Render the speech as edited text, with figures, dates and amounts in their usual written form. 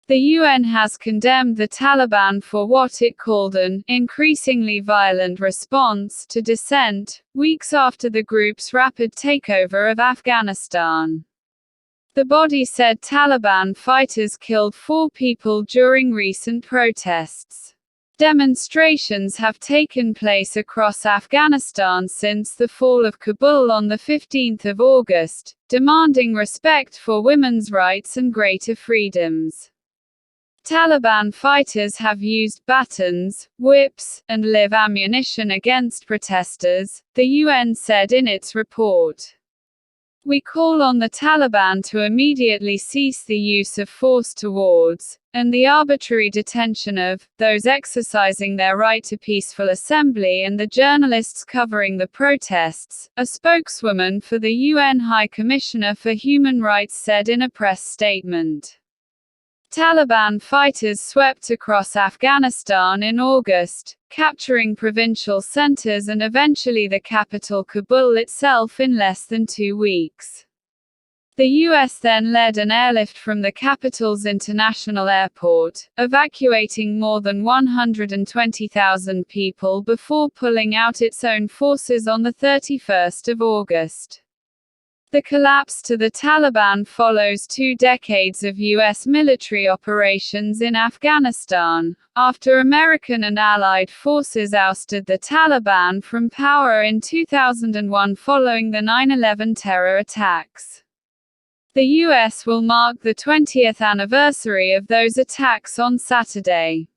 The UN has condemned the Taliban for what it called an increasingly violent response to dissent, weeks after the group's rapid takeover of Afghanistan. The body said Taliban fighters killed 4 people during recent protests. Demonstrations have taken place across Afghanistan since the fall of Kabul on 15 August, demanding respect for women's rights and greater freedoms. Taliban fighters have used batons, whips, and live ammunition against protesters, the UN said in its report. We call on the Taliban to immediately cease the use of force towards, and the arbitrary detention of, those exercising their right to peaceful assembly and the journalists covering the protests, a spokeswoman for the UN High Commissioner for Human Rights said in a press statement. Taliban fighters swept across Afghanistan in August, capturing provincial centers and eventually the capital Kabul itself in less than 2 weeks. The US then led an airlift from the capital's international airport, evacuating more than 120,000 people before pulling out its own forces on 31 August. The collapse to the Taliban follows 2 decades of U.S. military operations in Afghanistan, after American and Allied forces ousted the Taliban from power in 2001 following the 9/11 terror attacks. The U.S. will mark the 20th anniversary of those attacks on Saturday.